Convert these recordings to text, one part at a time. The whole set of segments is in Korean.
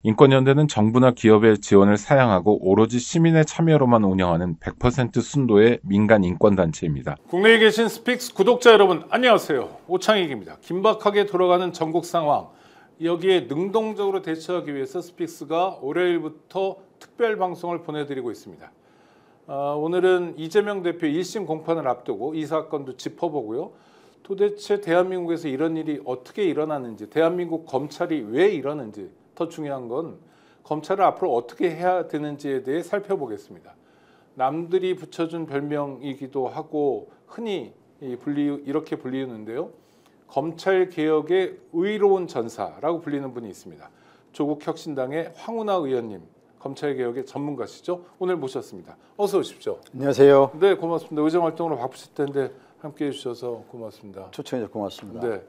인권연대는 정부나 기업의 지원을 사양하고 오로지 시민의 참여로만 운영하는 100% 순도의 민간 인권단체입니다. 국내에 계신 스픽스 구독자 여러분 안녕하세요. 오창익입니다. 긴박하게 돌아가는 전국 상황, 여기에 능동적으로 대처하기 위해서 스픽스가 월요일부터 특별 방송을 보내드리고 있습니다. 오늘은 이재명 대표 1심 공판을 앞두고 이 사건도 짚어보고요. 도대체 대한민국에서 이런 일이 어떻게 일어나는지, 대한민국 검찰이 왜 이러는지, 더 중요한 건 검찰을 앞으로 어떻게 해야 되는지에 대해 살펴보겠습니다. 남들이 붙여준 별명이기도 하고 흔히 이렇게 불리우는데요. 검찰개혁의 의로운 전사라고 불리는 분이 있습니다. 조국혁신당의 황운하 의원님, 검찰개혁의 전문가시죠. 오늘 모셨습니다. 어서 오십시오. 안녕하세요. 네, 고맙습니다. 의정활동으로 바쁘실 텐데 함께해 주셔서 고맙습니다. 초청해서 고맙습니다. 네,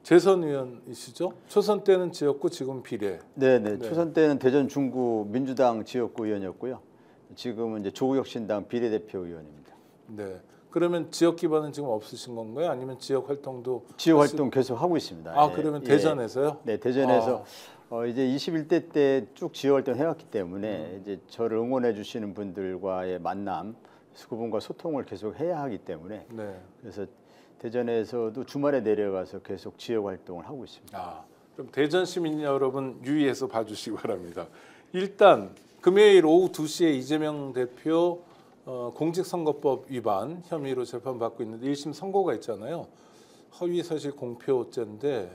재선 의원이시죠? 초선 때는 지역구, 지금 비례. 네네. 초선 때는 대전 중구 민주당 지역구 의원이었고요. 지금은 이제 조국혁신당 비례대표 의원입니다. 네. 그러면 지역 기반은 지금 없으신 건가요? 아니면 지역 활동도? 지역 활동 계속 하고 있습니다. 아, 그러면 대전에서요? 네, 대전에서 이제 21대 때 쭉 지역 활동 해왔기 때문에 이제 저를 응원해 주시는 분들과의 만남, 그분과 소통을 계속 해야 하기 때문에 네. 그래서 대전에서도 주말에 내려가서 계속 지역 활동을 하고 있습니다. 그럼 대전 시민 여러분 유의해서 봐주시기 바랍니다. 일단 금요일 오후 2시에 이재명 대표 공직선거법 위반 혐의로 재판받고 있는데 1심 선고가 있잖아요. 허위사실 공표죄인데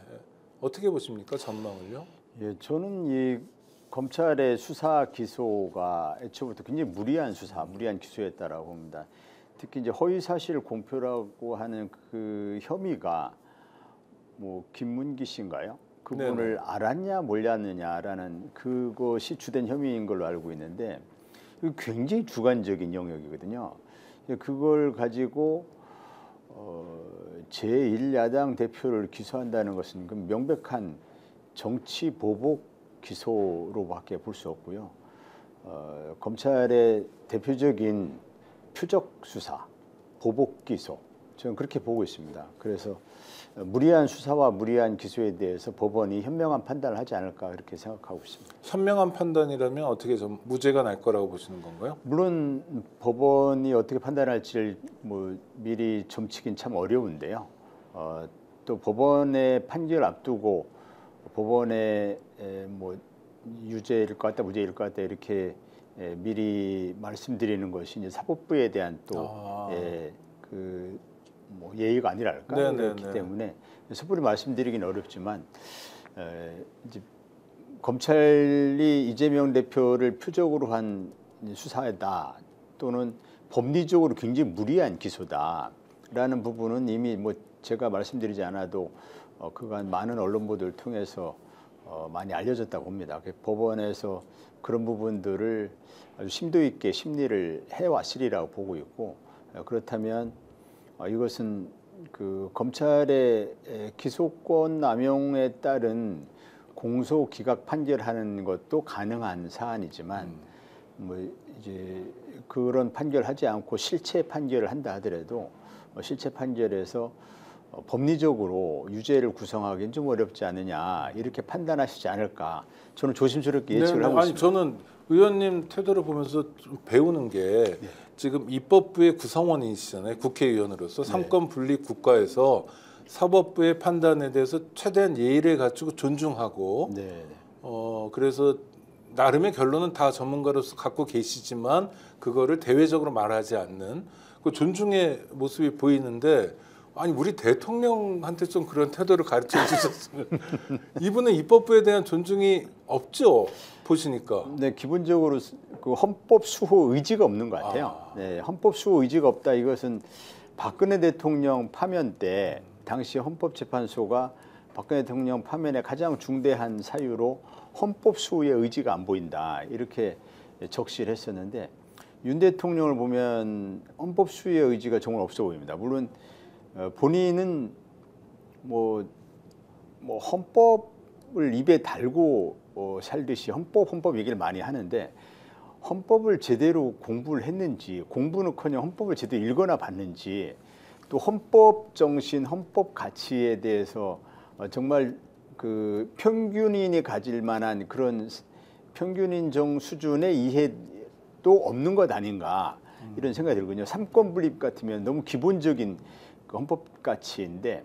어떻게 보십니까? 전망을요? 예, 저는 이 검찰의 수사 기소가 애초부터 굉장히 무리한 수사, 무리한 기소였다라고 봅니다. 특히 이제 허위사실 공표라고 하는 그 혐의가 뭐 김문기 씨인가요? 그분을 네네. 알았냐 몰랐느냐라는 그것이 주된 혐의인 걸로 알고 있는데 굉장히 주관적인 영역이거든요. 그걸 가지고 제1야당 대표를 기소한다는 것은 그 명백한 정치 보복 기소로밖에 볼 수 없고요. 검찰의 대표적인 표적 수사, 보복 기소, 저는 그렇게 보고 있습니다. 그래서 무리한 수사와 무리한 기소에 대해서 법원이 현명한 판단을 하지 않을까 그렇게 생각하고 있습니다. 현명한 판단이라면 어떻게 좀 무죄가 날 거라고 보시는 건가요? 물론 법원이 어떻게 판단할지를 뭐 미리 점치긴 참 어려운데요. 또 법원의 판결 앞두고 법원의 뭐 유죄일 것 같다, 무죄일 것 같다 이렇게 미리 말씀드리는 것이 이제 사법부에 대한 또 그 뭐 예의가 아니랄까 그렇기 때문에 섣불리 말씀드리긴 어렵지만 이제 검찰이 이재명 대표를 표적으로 한 수사다 또는 법리적으로 굉장히 무리한 기소다라는 부분은 이미 뭐 제가 말씀드리지 않아도 그간 많은 언론 보도를 통해서 많이 알려졌다고 봅니다. 법원에서 그런 부분들을 아주 심도 있게 심리를 해왔으리라고 보고 있고 그렇다면 이것은 그 검찰의 기소권 남용에 따른 공소 기각 판결하는 것도 가능한 사안이지만 뭐 이제 그런 판결하지 않고 실체 판결을 한다 하더라도 실체 판결에서 법리적으로 유죄를 구성하기는 좀 어렵지 않느냐 이렇게 판단하시지 않을까 저는 조심스럽게 예측을 하고 있습니다. 저는 의원님 태도를 보면서 좀 배우는 게 지금 입법부의 구성원이시잖아요. 국회의원으로서 삼권 분리 국가에서 사법부의 판단에 대해서 최대한 예의를 갖추고 존중하고 그래서 나름의 결론은 다 전문가로서 갖고 계시지만 그거를 대외적으로 말하지 않는 그 존중의 모습이 보이는데 아니 우리 대통령한테 좀 그런 태도를 가르쳐 주셨으면 이분은 입법부에 대한 존중이 없죠 보시니까. 네, 기본적으로 그 헌법 수호 의지가 없는 것 같아요. 네, 헌법 수호 의지가 없다. 이것은 박근혜 대통령 파면 때 당시 헌법재판소가 박근혜 대통령 파면의 가장 중대한 사유로 헌법 수호의 의지가 안 보인다 이렇게 적시를 했었는데 윤 대통령을 보면 헌법 수호의 의지가 정말 없어 보입니다. 물론 본인은 뭐 헌법을 입에 달고 살듯이 헌법 얘기를 많이 하는데 헌법을 제대로 공부를 했는지 공부는커녕 헌법을 제대로 읽거나 봤는지 또 헌법 정신, 헌법 가치에 대해서 정말 그 평균인이 가질 만한 그런 평균인정 수준의 이해도 없는 것 아닌가 이런 생각이 들거든요. 삼권 분립 같으면 너무 기본적인 그 헌법 가치인데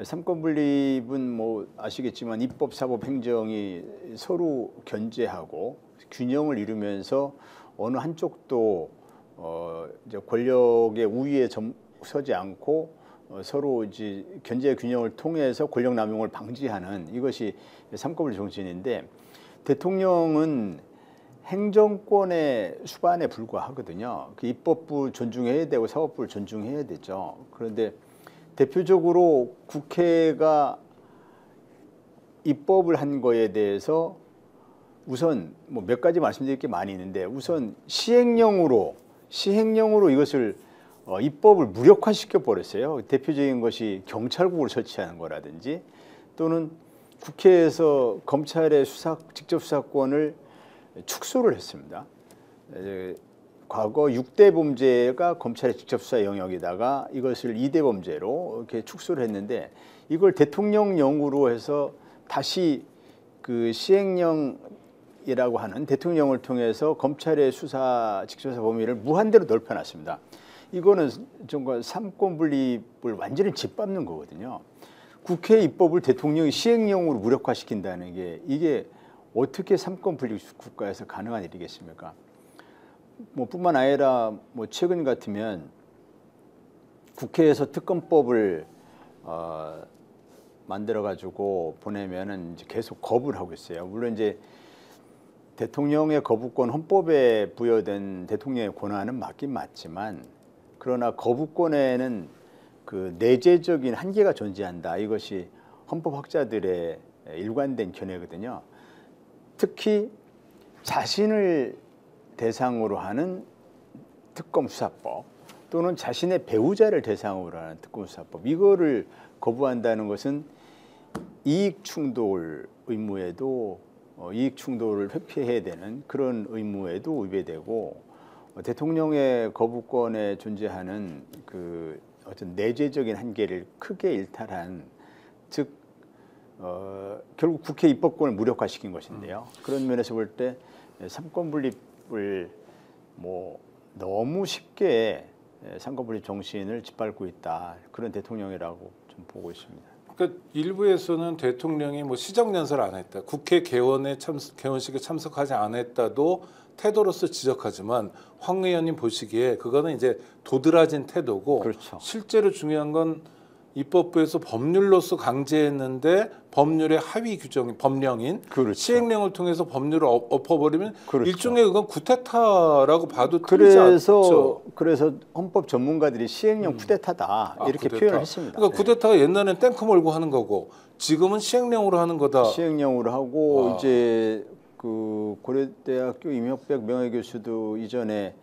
삼권 분립은 뭐 아시겠지만 입법, 사법, 행정이 서로 견제하고 균형을 이루면서 어느 한쪽도 이제 권력의 우위에 서지 않고 서로 이제 견제 균형을 통해서 권력 남용을 방지하는 이것이 삼권 분립 정신인데 대통령은 행정권의 수반에 불과하거든요. 그 입법부 존중해야 되고 사법부를 존중해야 되죠. 그런데 대표적으로 국회가 입법을 한 거에 대해서 우선 뭐 몇 가지 말씀드릴 게 많이 있는데 우선 시행령으로 이것을 입법을 무력화시켜 버렸어요. 대표적인 것이 경찰국을 설치하는 거라든지 또는 국회에서 검찰의 직접 수사권을 축소를 했습니다. 과거 6대 범죄가 검찰의 직접 수사 영역이다가 이것을 2대 범죄로 이렇게 축소를 했는데 이걸 대통령령으로 해서 다시 그 시행령이라고 하는 대통령을 통해서 검찰의 직접 수사 범위를 무한대로 넓혀놨습니다. 이거는 정말 삼권 분립을 완전히 짓밟는 거거든요. 국회 입법을 대통령이 시행령으로 무력화시킨다는 게 이게 어떻게 삼권 분립 국가에서 가능한 일이겠습니까? 뭐 뿐만 아니라 뭐 최근 같으면 국회에서 특검법을 만들어 가지고 보내면은 이제 계속 거부를 하고 있어요. 물론 이제 대통령의 거부권 헌법에 부여된 대통령의 권한은 맞긴 맞지만 그러나 거부권에는 그 내재적인 한계가 존재한다. 이것이 헌법학자들의 일관된 견해거든요. 특히 자신을 대상으로 하는 특검 수사법 또는 자신의 배우자를 대상으로 하는 특검 수사법 이거를 거부한다는 것은 이익 충돌 의무에도 이익 충돌을 회피해야 되는 그런 의무에도 위배되고 대통령의 거부권에 존재하는 그 어떤 내재적인 한계를 크게 일탈한 즉 결국 국회 입법권을 무력화시킨 것인데요. 그런 면에서 볼 때 삼권 분립을 뭐 너무 쉽게 삼권 분립 정신을 짓밟고 있다 그런 대통령이라고 좀 보고 있습니다. 그러니까 일부에서는 대통령이 뭐 시정연설 안 했다, 국회 개원식에 참석하지 않았다도 태도로서 지적하지만 황 의원님 보시기에 그거는 이제 도드라진 태도고 그렇죠. 실제로 중요한 건 입법부에서 법률로서 강제했는데 법률의 하위 규정인 법령인 그렇죠. 시행령을 통해서 법률을 엎어버리면 그렇죠. 일종의 그건 쿠데타라고 봐도 틀리지 않죠. 그래서 헌법 전문가들이 시행령 쿠데타다 이렇게 쿠데타. 표현을 했습니다. 그러니까 쿠데타가 옛날엔 탱크 몰고 하는 거고 지금은 시행령으로 하는 거다. 시행령으로 하고 이제 그 고려대학교 임혁백 명예교수도 이전에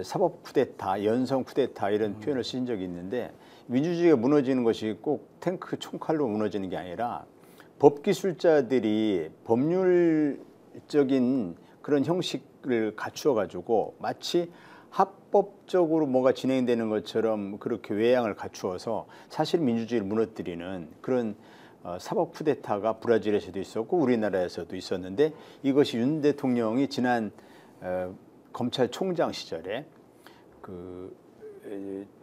사법 쿠데타, 연성 쿠데타 이런 표현을 쓰신 적이 있는데 민주주의가 무너지는 것이 꼭 탱크 총칼로 무너지는 게 아니라 법기술자들이 법률적인 그런 형식을 갖추어 가지고 마치 합법적으로 뭐가 진행되는 것처럼 그렇게 외양을 갖추어서 사실 민주주의를 무너뜨리는 그런 사법 쿠데타가 브라질에서도 있었고 우리나라에서도 있었는데 이것이 윤 대통령이 지난 검찰총장 시절에 그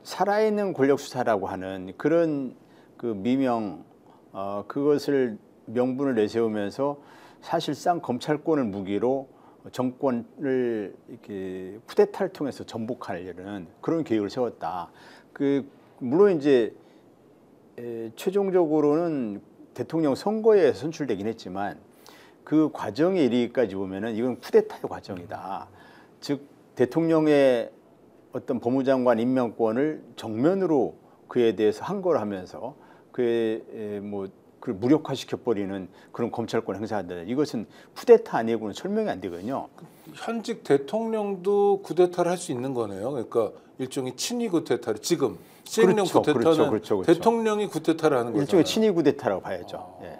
살아있는 권력 수사라고 하는 그런 그 미명 그것을 명분을 내세우면서 사실상 검찰권을 무기로 정권을 이렇게 쿠데타를 통해서 전복하려는 그런 계획을 세웠다. 그 물론 이제 최종적으로는 대통령 선거에 선출되긴 했지만 그 과정에 이르기까지 보면은 이건 쿠데타의 과정이다. 즉 대통령의 어떤 법무장관 임명권을 정면으로 그에 대해서 항거를 하면서 그의 뭐 그걸 무력화시켜 버리는 그런 검찰권 행사한다. 이것은 쿠데타 아니고는 설명이 안 되거든요. 현직 대통령도 쿠데타를 할 수 있는 거네요. 그러니까 일종의 친위 쿠데타를 지금 시행령 쿠데타는 그렇죠. 대통령이 쿠데타를 하는 거잖아요. 일종의 친위 쿠데타라고 봐야죠. 예.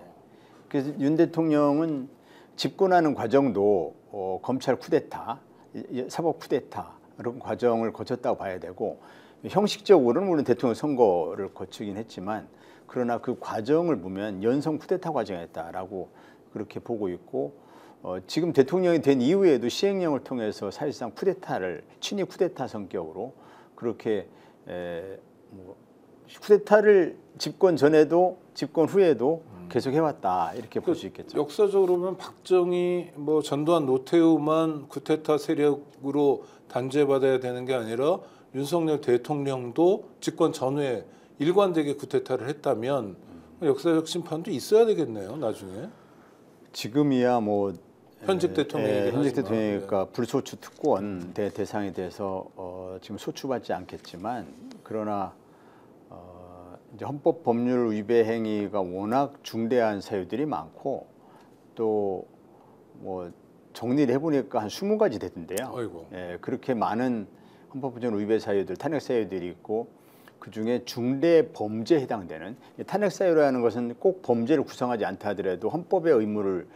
그래서 윤 대통령은 집권하는 과정도 검찰 쿠데타, 사법 쿠데타 이런 과정을 거쳤다고 봐야 되고 형식적으로는 물론 대통령 선거를 거치긴 했지만 그러나 그 과정을 보면 연성 쿠데타 과정이었다라고 그렇게 보고 있고 지금 대통령이 된 이후에도 시행령을 통해서 사실상 쿠데타를 친위 쿠데타 성격으로 그렇게 뭐 쿠데타를 집권 전에도 집권 후에도 계속 해왔다 이렇게 볼 수 있겠죠. 역사적으로 보면 박정희, 뭐 전두환, 노태우만 쿠데타 세력으로 단죄받아야 되는 게 아니라 윤석열 대통령도 집권 전후에 일관되게 쿠데타를 했다면 역사적 심판도 있어야 되겠네요. 나중에. 지금이야 뭐 현직 대통령이 현직 대통령이니까 불소추 특권 대상이 돼서 지금 소추받지 않겠지만 그러나 이제 헌법 법률 위배 행위가 워낙 중대한 사유들이 많고 또 뭐 정리를 해보니까 한 20가지 되던데요. 아이고. 예, 그렇게 많은 헌법 법률 위배 사유들, 탄핵 사유들이 있고 그 중에 중대 범죄에 해당되는 탄핵 사유라는 것은 꼭 범죄를 구성하지 않다 하더라도 헌법의 의무를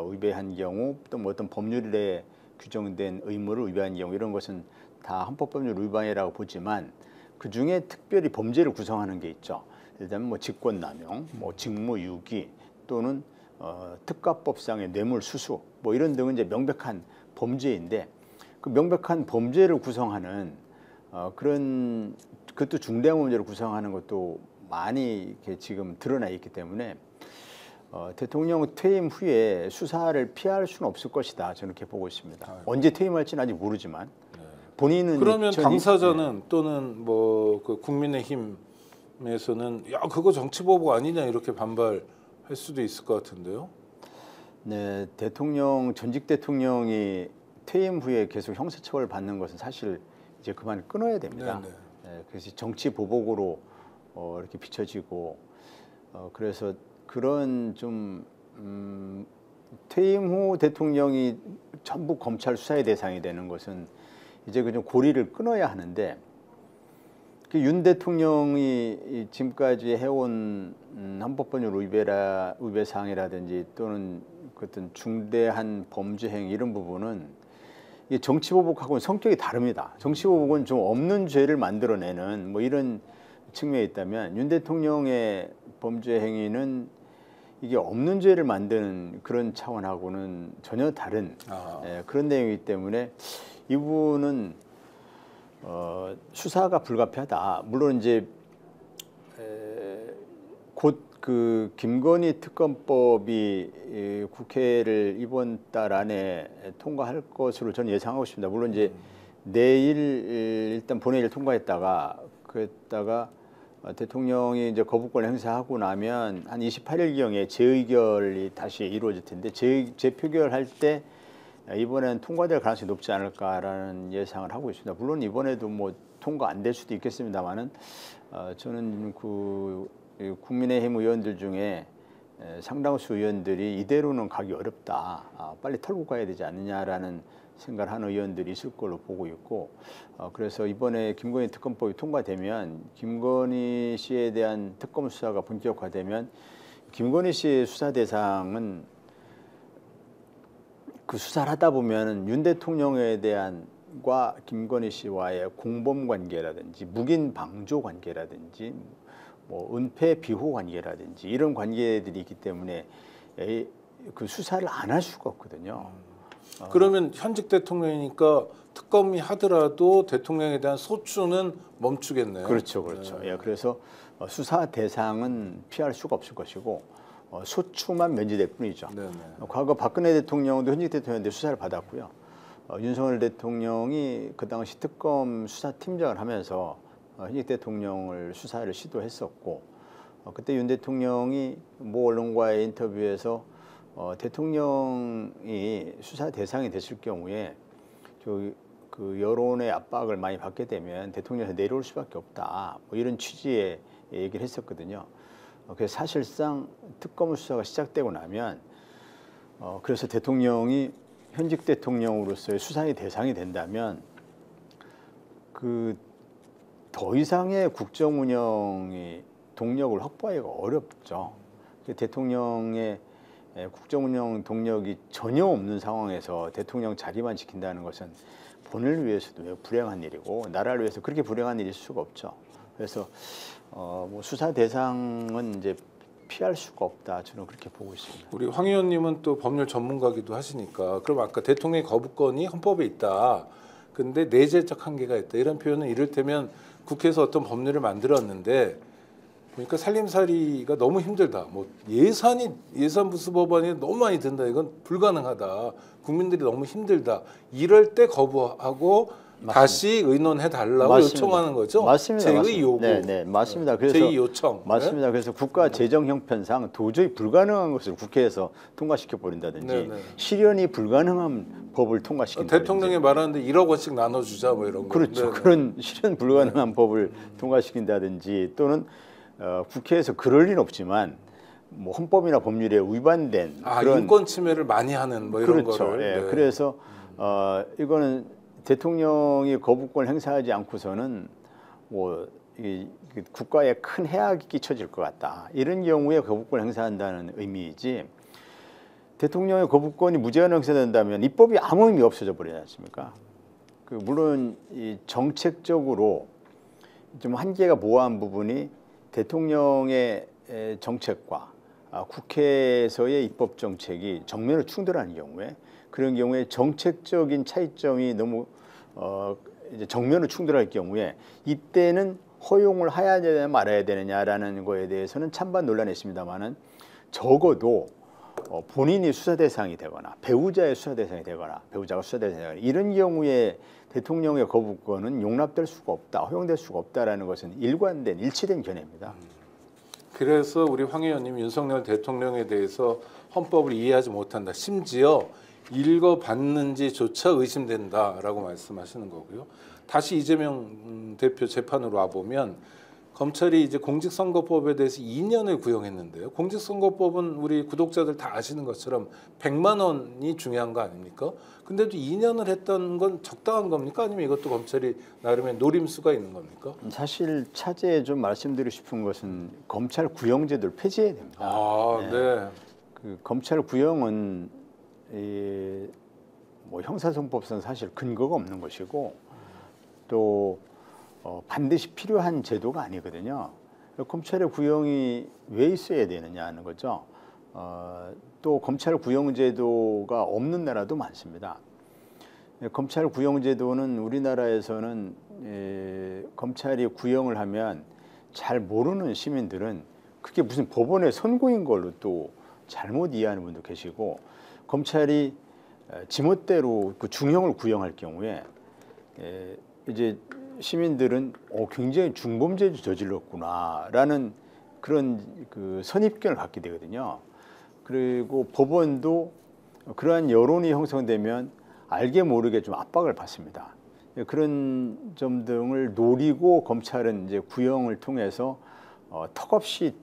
위배한 경우 또 뭐 어떤 법률에 규정된 의무를 위배한 경우 이런 것은 다 헌법법률 위반이라고 보지만 그 중에 특별히 범죄를 구성하는 게 있죠. 일단 뭐 직권남용, 뭐 직무유기 또는 특가법상의 뇌물수수 뭐 이런 등은 이제 명백한 범죄인데 그 명백한 범죄를 구성하는 그런 그것도 중대한 범죄를 구성하는 것도 많이 이렇게 지금 드러나 있기 때문에 대통령 퇴임 후에 수사를 피할 수는 없을 것이다. 저는 그렇게 보고 있습니다. 아이고. 언제 퇴임할지는 아직 모르지만 본인은 그러면 당사자는 또는 뭐 그 국민의힘에서는 야 그거 정치보복 아니냐 이렇게 반발할 수도 있을 것 같은데요. 네, 전직 대통령이 퇴임 후에 계속 형사처벌 받는 것은 사실 이제 그만 끊어야 됩니다. 네네. 네, 그래서 정치 보복으로 이렇게 비춰지고 그래서 그런 좀 퇴임 후 대통령이 전부 검찰 수사의 대상이 되는 것은 이제 그 좀 고리를 끊어야 하는데 그 윤 대통령이 지금까지 해온 헌법법률 위배 사항이라든지 또는 어떤 중대한 범죄 행위 이런 부분은 이 정치보복하고는 성격이 다릅니다. 정치보복은 좀 없는 죄를 만들어내는 뭐 이런 측면이 있다면 윤 대통령의 범죄 행위는 이게 없는 죄를 만드는 그런 차원하고는 전혀 다른 그런 내용이기 때문에 이 부분은 수사가 불가피하다. 물론 이제 곧 그 김건희 특검법이 국회를 이번 달 안에 통과할 것으로 저는 예상하고 있습니다. 물론 이제 내일 일단 본회의를 통과했다가 그랬다가 대통령이 이제 거부권 행사하고 나면 한 28일경에 재의결이 다시 이루어질 텐데 재표결할 때 이번엔 통과될 가능성이 높지 않을까라는 예상을 하고 있습니다. 물론 이번에도 뭐 통과 안 될 수도 있겠습니다만은 저는 그 국민의힘 의원들 중에 상당수 의원들이 이대로는 가기 어렵다. 빨리 털고 가야 되지 않느냐라는 생각을 하는 의원들이 있을 걸로 보고 있고 그래서 이번에 김건희 특검법이 통과되면 김건희 씨에 대한 특검 수사가 본격화되면 김건희 씨의 수사 대상은 그 수사를 하다 보면 윤 대통령에 대한 과 김건희 씨와의 공범 관계라든지 묵인 방조 관계라든지 뭐 은폐 비호 관계라든지 이런 관계들이 있기 때문에 그 수사를 안 할 수가 없거든요. 그러면 현직 대통령이니까 특검이 하더라도 대통령에 대한 소추는 멈추겠네요. 그렇죠, 그렇죠. 예, 그래서 수사 대상은 피할 수가 없을 것이고 소추만 면제될 뿐이죠. 네네. 과거 박근혜 대통령도 현직 대통령인데 수사를 받았고요. 윤석열 대통령이 그 당시 특검 수사팀장을 하면서 현직 대통령을 수사를 시도했었고 그때 윤 대통령이 모 언론과의 인터뷰에서 대통령이 수사 대상이 됐을 경우에 그 여론의 압박을 많이 받게 되면 대통령에서 내려올 수밖에 없다. 뭐 이런 취지의 얘기를 했었거든요. 그래서 사실상 특검 수사가 시작되고 나면 그래서 대통령이 현직 대통령으로서의 수사의 대상이 된다면 그 더 이상의 국정 운영이 동력을 확보하기가 어렵죠. 대통령의 국정 운영 동력이 전혀 없는 상황에서 대통령 자리만 지킨다는 것은 본인을 위해서도 매우 불행한 일이고 나라를 위해서 그렇게 불행한 일이 있을 수가 없죠. 그래서 뭐 수사 대상은 이제 피할 수가 없다. 저는 그렇게 보고 있습니다. 우리 황 의원님은 또 법률 전문가기도 하시니까 그럼 아까 대통령의 거부권이 헌법에 있다. 근데 내재적 한계가 있다. 이런 표현은 이를테면 국회에서 어떤 법률을 만들었는데 보니까 살림살이가 너무 힘들다. 뭐 예산부수 법안이 너무 많이 든다. 이건 불가능하다. 국민들이 너무 힘들다. 이럴 때 거부하고 맞습니다. 다시 의논해 달라고 요청하는 거죠. 맞습니다. 제2 요구. 네, 맞습니다. 그래서 제2 요청. 맞습니다. 네? 그래서 국가 재정 형편상 도저히 불가능한 것을 국회에서 통과시켜 버린다든지 네, 네. 실현이 불가능한 법을 통과시킨다든지 대통령이 말하는데 1억 원씩 나눠주자 뭐 이런 거. 그렇죠. 네, 네. 그런 실현 불가능한 법을 통과시킨다든지 또는 국회에서 그럴 리는 없지만 뭐 헌법이나 법률에 위반된 그런 인권 침해를 많이 하는 뭐 이런 그렇죠. 거를. 예, 네. 그래서 이거는 대통령이 거부권을 행사하지 않고서는 뭐 국가에 큰 해악이 끼쳐질 것 같다. 이런 경우에 거부권을 행사한다는 의미이지 대통령의 거부권이 무제한 행사된다면 입법이 아무 의미 없어져 버리지 않습니까? 물론 이 정책적으로 좀 한계가 모호한 부분이 대통령의 정책과 국회에서의 입법 정책이 정면으로 충돌하는 경우에 그런 경우에 정책적인 차이점이 너무 이제 정면으로 충돌할 경우에 이때는 허용을 해야 되냐 말아야 되느냐라는 거에 대해서는 찬반 논란이 있습니다만은 적어도 본인이 수사 대상이 되거나 배우자의 수사 대상이 되거나 배우자가 수사 대상이 되거나 이런 경우에 대통령의 거부권은 용납될 수가 없다, 허용될 수가 없다라는 것은 일치된 견해입니다. 그래서 우리 황 의원님 윤석열 대통령에 대해서 헌법을 이해하지 못한다. 심지어 읽어봤는지조차 의심된다라고 말씀하시는 거고요. 다시 이재명 대표 재판으로 와보면 검찰이 이제 공직선거법에 대해서 2년을 구형했는데요. 공직선거법은 우리 구독자들 다 아시는 것처럼 100만 원이 중요한 거 아닙니까? 근데도 2년을 했던 건 적당한 겁니까? 아니면 이것도 검찰이 나름의 노림수가 있는 겁니까? 사실 차제에 좀 말씀드리고 싶은 것은 검찰 구형제도를 폐지해야 됩니다. 네. 검찰 구형은 뭐 형사소송법상 사실 근거가 없는 것이고 또 반드시 필요한 제도가 아니거든요. 검찰의 구형이 왜 있어야 되느냐 하는 거죠. 또 검찰 구형 제도가 없는 나라도 많습니다. 검찰 구형 제도는 우리나라에서는 검찰이 구형을 하면 잘 모르는 시민들은 그게 무슨 법원의 선고인 걸로 또 잘못 이해하는 분도 계시고 검찰이 지멋대로 그 중형을 구형할 경우에 이제 시민들은 굉장히 중범죄를 저질렀구나라는 그런 그 선입견을 갖게 되거든요. 그리고 법원도 그러한 여론이 형성되면 알게 모르게 좀 압박을 받습니다. 그런 점 등을 노리고 검찰은 이제 구형을 통해서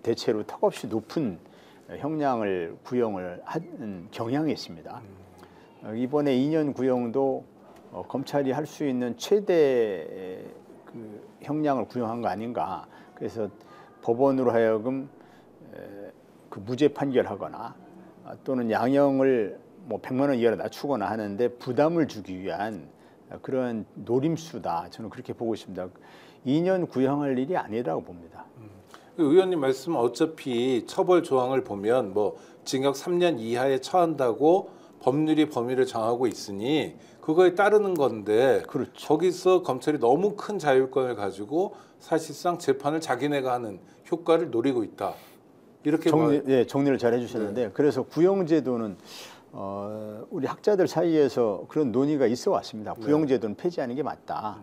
대체로 턱없이 높은 형량을 구형을 하는 경향이 있습니다. 이번에 2년 구형도 검찰이 할 수 있는 최대 그 형량을 구형한 거 아닌가. 그래서 법원으로 하여금 그 무죄 판결하거나 또는 양형을 뭐 100만 원 이하로 낮추거나 하는데 부담을 주기 위한 그런 노림수다. 저는 그렇게 보고 있습니다. 2년 구형할 일이 아니라고 봅니다. 의원님 말씀은 어차피 처벌 조항을 보면 뭐 징역 3년 이하에 처한다고 법률이 범위를 정하고 있으니 그거에 따르는 건데 그렇죠. 거기서 검찰이 너무 큰 자율권을 가지고 사실상 재판을 자기네가 하는 효과를 노리고 있다. 이렇게 정리를 잘 해주셨는데 그래서 구형제도는 우리 학자들 사이에서 그런 논의가 있어 왔습니다. 구형제도는 폐지하는 게 맞다.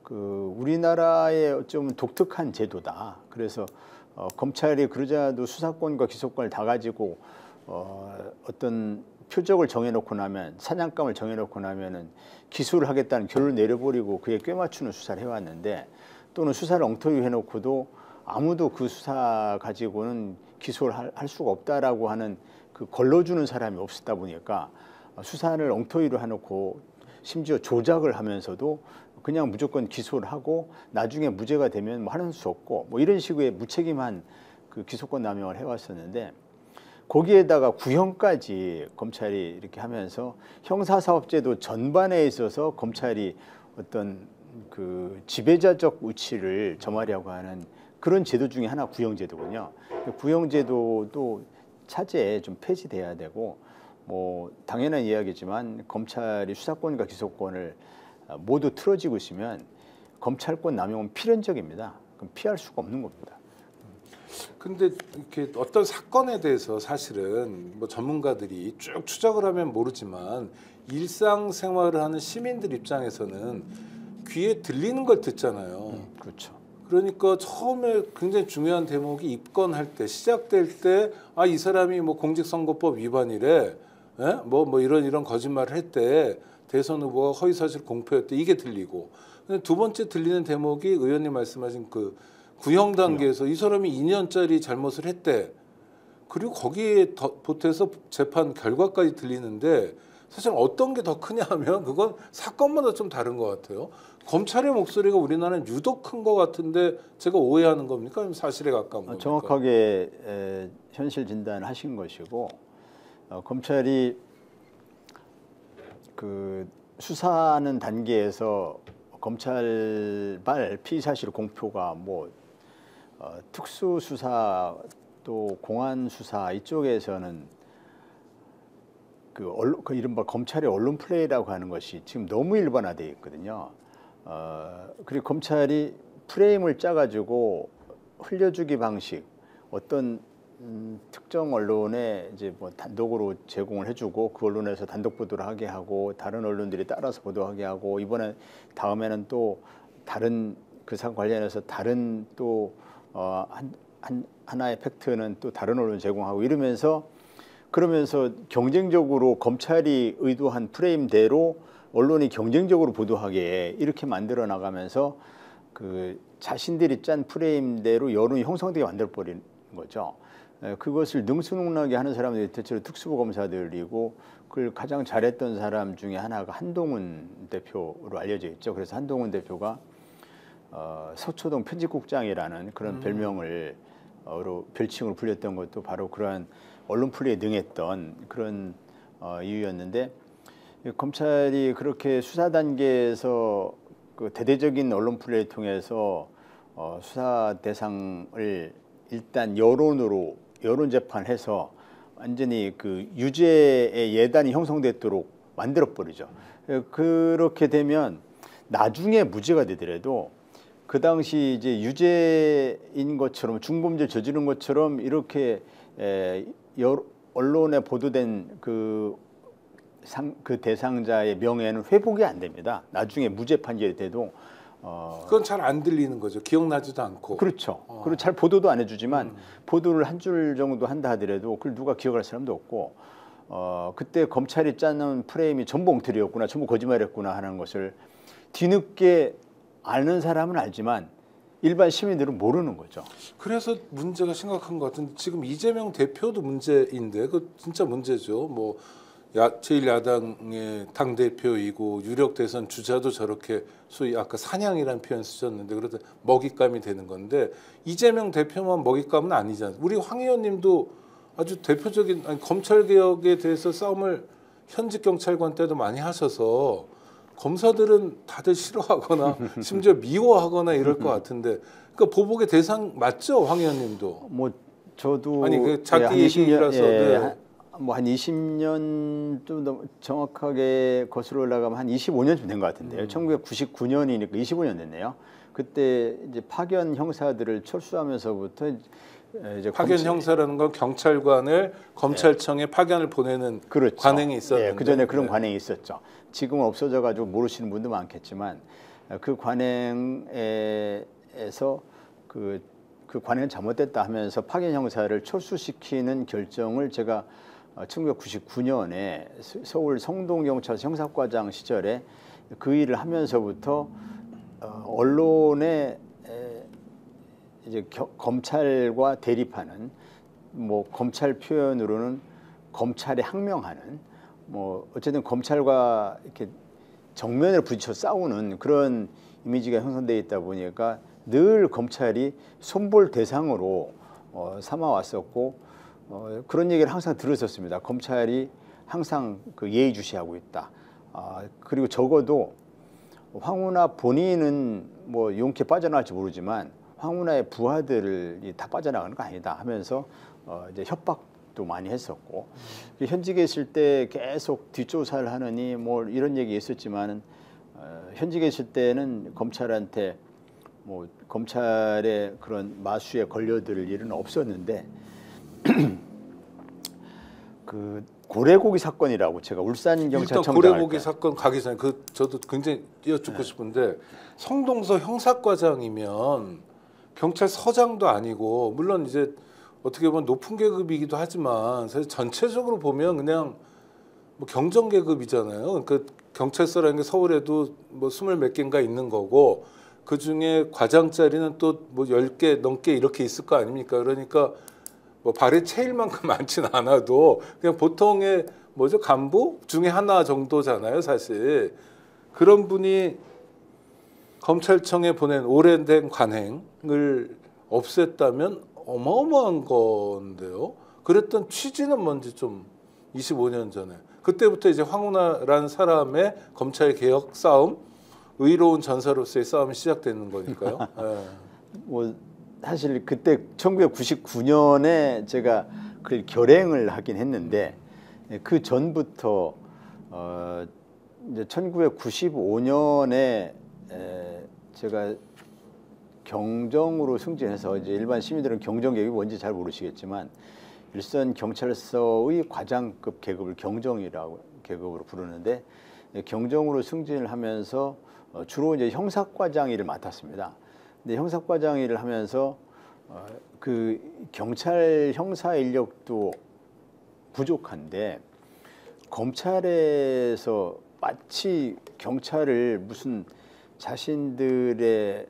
우리나라의 좀 독특한 제도다. 그래서 검찰이 그러자도 수사권과 기소권을 다 가지고 어떤 표적을 정해놓고 나면 사냥감을 정해놓고 나면은 기소를 하겠다는 결론을 내려버리고 그에 꿰맞추는 수사를 해왔는데 또는 수사를 엉터리 해놓고도 아무도 그 수사 가지고는 기소를 할 수가 없다라고 하는 그 걸러주는 사람이 없었다 보니까 수사를 엉터리로 해놓고 심지어 조작을 하면서도 그냥 무조건 기소를 하고 나중에 무죄가 되면 뭐 하는 수 없고 뭐 이런 식의 무책임한 그 기소권 남용을 해왔었는데 거기에다가 구형까지 검찰이 이렇게 하면서 형사사업제도 전반에 있어서 검찰이 어떤 그 지배자적 위치를 점하려고 하는 그런 제도 중에 하나 구형제도군요. 구형제도도 차제에 좀 폐지돼야 되고 뭐 당연한 이야기지만 검찰이 수사권과 기소권을 모두 틀어지고 있으면 검찰권 남용은 필연적입니다. 그럼 피할 수가 없는 겁니다. 근데 이렇게 어떤 사건에 대해서 사실은 뭐 전문가들이 쭉 추적을 하면 모르지만 일상생활을 하는 시민들 입장에서는 귀에 들리는 걸 듣잖아요. 그렇죠. 그러니까 처음에 굉장히 중요한 대목이 입건할 때 시작될 때 아, 이 사람이 뭐 공직선거법 위반이래, 뭐 이런 거짓말을 했대, 대선 후보가 허위사실 공표했대, 이게 들리고. 근데 두 번째 들리는 대목이 의원님 말씀하신 그 구형 단계에서 이 사람이 2년짜리 잘못을 했대. 그리고 거기에 보태서 재판 결과까지 들리는데 사실 어떤 게 더 크냐 하면 그건 사건마다 좀 다른 것 같아요. 검찰의 목소리가 우리나라는 유독 큰 것 같은데 제가 오해하는 겁니까? 아니면 사실에 가까운 겁니까? 정확하게 현실 진단을 하신 것이고 검찰이 그 수사하는 단계에서 검찰발 피의 사실 공표가 뭐 특수수사 또 공안수사 이쪽에서는 그 이른바 검찰의 언론 플레이라고 하는 것이 지금 너무 일반화되어 있거든요. 그리고 검찰이 프레임을 짜가지고 흘려주기 방식, 어떤 특정 언론에 이제 뭐 단독으로 제공을 해주고 그 언론에서 단독 보도를 하게 하고 다른 언론들이 따라서 보도하게 하고 다음에는 또 다른 그 사건 관련해서 다른 또 하나의 팩트는 또 다른 언론 제공하고 이러면서 그러면서 경쟁적으로 검찰이 의도한 프레임대로 언론이 경쟁적으로 보도하게 이렇게 만들어 나가면서 그 자신들이 짠 프레임대로 여론이 형성되게 만들어버리는 거죠. 그것을 능수능란하게 하는 사람들이 대체로 특수부 검사들이고 그걸 가장 잘했던 사람 중에 하나가 한동훈 대표로 알려져 있죠. 그래서 한동훈 대표가 서초동 편집국장이라는 그런 별칭으로 불렸던 것도 바로 그러한 언론 플레이에 능했던 그런 이유였는데 검찰이 그렇게 수사 단계에서 그 대대적인 언론 플레이를 통해서 수사 대상을 일단 여론 재판해서 완전히 그 유죄의 예단이 형성되도록 만들어 버리죠. 그렇게 되면 나중에 무죄가 되더라도 그 당시 이제 유죄인 것처럼 중범죄 저지른 것처럼 이렇게 언론에 보도된 그 대상자의 명예는 회복이 안 됩니다. 나중에 무죄 판결이 돼도 그건 잘 안 들리는 거죠. 기억나지도 않고. 그렇죠. 그리고 잘 보도도 안 해주지만 보도를 한 줄 정도 한다 하더라도 그걸 누가 기억할 사람도 없고 그때 검찰이 짜는 프레임이 전부 엉터리였구나, 전부 거짓말이었구나 하는 것을 뒤늦게 아는 사람은 알지만 일반 시민들은 모르는 거죠. 그래서 문제가 심각한 것 같은데 지금 이재명 대표도 문제인데 그 진짜 문제죠. 뭐 제1야당의 당 대표이고 유력 대선 주자도 저렇게 소위 아까 사냥이라는 표현 쓰셨는데 그래도 먹잇감이 되는 건데 이재명 대표만 먹잇감은 아니잖아요. 우리 황 의원님도 아주 대표적인 검찰 개혁에 대해서 싸움을 현직 경찰관 때도 많이 하셔서 검사들은 다들 싫어하거나 심지어 미워하거나 이럴 것 같은데 그러니까 보복의 대상 맞죠, 황 의원님도? 뭐 저도 아니 그 자기 얘기라서 뭐 한 20년 좀 더 정확하게 거슬러 올라가면 한 25년쯤 된 것 같은데요. 1999년이니까 25년 됐네요. 그때 이제 파견 형사들을 철수하면서부터 이제 파견 형사라는 건 경찰관을 검찰청에 파견을 보내는 그렇죠. 관행이 있었는데 그 전에 그런 관행이 있었죠. 지금은 없어져가지고 모르시는 분도 많겠지만 그 관행에서 그 관행은 잘못됐다 하면서 파견 형사를 철수시키는 결정을 제가 1999년에 서울 성동경찰서 형사과장 시절에 그 일을 하면서부터 언론에 이제 검찰과 대립하는 뭐 검찰 표현으로는 검찰에 항명하는 뭐 어쨌든 검찰과 이렇게 정면을 부딪혀 싸우는 그런 이미지가 형성되어 있다 보니까 늘 검찰이 손볼 대상으로 삼아왔었고 그런 얘기를 항상 들었었습니다. 검찰이 항상 그 예의주시하고 있다. 그리고 적어도 황운하 본인은 뭐 용케 빠져나갈지 모르지만 황운하의 부하들이 다 빠져나가는 거 아니다 하면서 이제 협박도 많이 했었고 현직에 있을 때 계속 뒷조사를 하느니 뭐 이런 얘기 있었지만은 현직에 있을 때는 검찰한테 뭐 검찰의 그런 마수에 걸려들 일은 없었는데 그 고래고기 사건이라고 제가 울산 경찰청장 일단 고래고기 사건 가기 전에 저도 굉장히 여쭙고 싶은데 성동서 형사과장이면 경찰서장도 아니고 물론 이제 어떻게 보면 높은 계급이기도 하지만 사실 전체적으로 보면 그냥 뭐 경정 계급이잖아요. 그러니까 경찰서라는 게 서울에도 뭐 20몇 개인가 있는 거고 그 중에 과장 자리는 또 뭐 10개 넘게 이렇게 있을 거 아닙니까? 그러니까 뭐 발에 채일 만큼 많진 않아도 그냥 보통의 뭐죠 간부 중에 하나 정도잖아요, 사실. 그런 분이 검찰청에 보낸 오래된 관행을 없앴다면 어마어마한 건데요. 그랬던 취지는 뭔지 좀 25년 전에 그때부터 이제 황운하라는 사람의 검찰 개혁 싸움, 의로운 전사로서의 싸움이 시작되는 거니까요. 네. 뭐 사실 그때 1999년에 제가 그 결행을 하긴 했는데 그 전부터 이제 1995년에 제가 경정으로 승진해서 이제 일반 시민들은 경정 계급이 뭔지 잘 모르시겠지만 일선 경찰서의 과장급 계급을 경정이라고 계급으로 부르는데 경정으로 승진을 하면서 주로 이제 형사과장 일을 맡았습니다. 근데 형사과장 일을 하면서 그 경찰 형사 인력도 부족한데 검찰에서 마치 경찰을 무슨 자신들의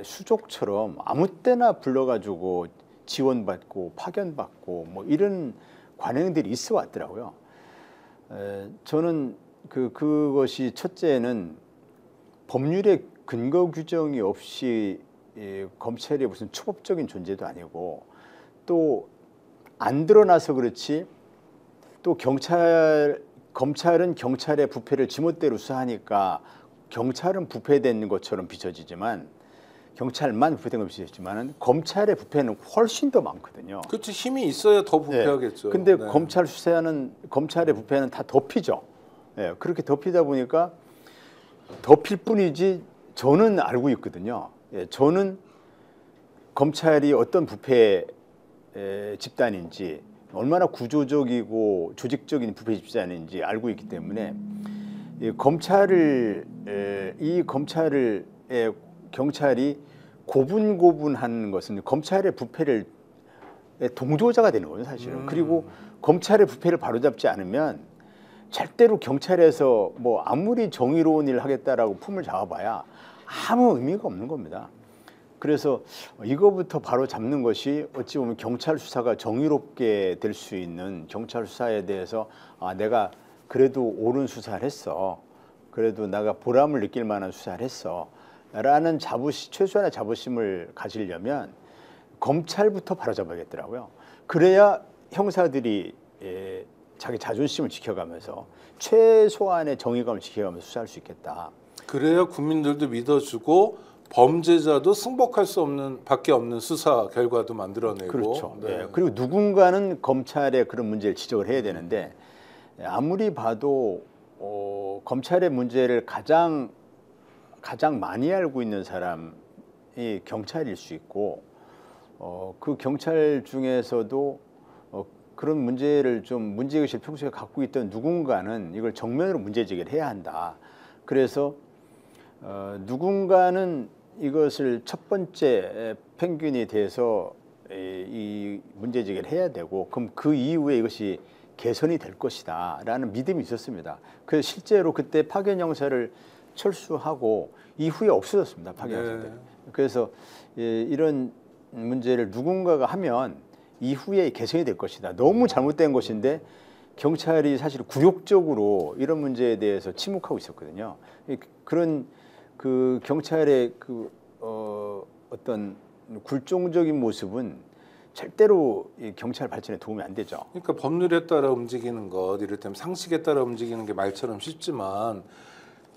수족처럼 아무 때나 불러가지고 지원받고 파견받고 뭐 이런 관행들이 있어 왔더라고요. 저는 그것이 첫째는 법률에 근거 규정이 없이 검찰이 무슨 초법적인 존재도 아니고 또 안 드러나서 그렇지 또 검찰은 경찰의 부패를 지멋대로 수사하니까 경찰은 부패된 것처럼 비춰지지만 경찰만 부패된 것처럼 비춰지지만 검찰의 부패는 훨씬 더 많거든요. 그렇죠. 힘이 있어야 더 부패하겠죠. 근데 네. 검찰의 부패는 다 덮이죠. 네, 그렇게 덮이다 보니까 덮일 뿐이지 저는 알고 있거든요. 저는 검찰이 어떤 부패 집단인지 얼마나 구조적이고 조직적인 부패 집단인지 알고 있기 때문에 경찰이 고분고분하는 것은 검찰의 부패를 동조자가 되는 거예요, 사실은. 그리고 검찰의 부패를 바로잡지 않으면 절대로 경찰에서 뭐 아무리 정의로운 일을 하겠다라고 품을 잡아봐야 아무 의미가 없는 겁니다. 그래서 이거부터 바로 잡는 것이 어찌 보면 경찰 수사가 정의롭게 될 수 있는 경찰 수사에 대해서 내가 그래도 옳은 수사를 했어. 그래도 내가 보람을 느낄 만한 수사를 했어. 라는 최소한의 자부심을 가지려면 검찰부터 바로잡아야겠더라고요. 그래야 형사들이 자기 자존심을 지켜가면서 최소한의 정의감을 지켜가면서 수사할 수 있겠다. 그래야 국민들도 믿어주고 범죄자도 승복할 수 없는 밖에 없는 수사 결과도 만들어내고. 그렇죠. 네. 네. 그리고 누군가는 검찰의 그런 문제를 지적을 해야 되는데 아무리 봐도 검찰의 문제를 가장 많이 알고 있는 사람이 경찰일 수 있고 그 경찰 중에서도 그런 문제를 좀 문제의식을 평소에 갖고 있던 누군가는 이걸 정면으로 문제제기를 해야 한다. 그래서 누군가는 이것을 첫 번째 평균이 돼서 이 문제제기를 해야 되고 그럼 그 이후에 이것이 개선이 될 것이다 라는 믿음이 있었습니다. 그래서 실제로 그때 파견 형사를 철수하고 이후에 없어졌습니다. 파견 형사들이. 네. 그래서 이런 문제를 누군가가 하면 이후에 개선이 될 것이다. 너무 잘못된 것인데 경찰이 사실 굴욕적으로 이런 문제에 대해서 침묵하고 있었거든요. 그런 그 경찰의 어떤 굴종적인 모습은 절대로 이 경찰 발전에 도움이 안 되죠. 그러니까 법률에 따라 움직이는 것, 이를테면 상식에 따라 움직이는 게 말처럼 쉽지만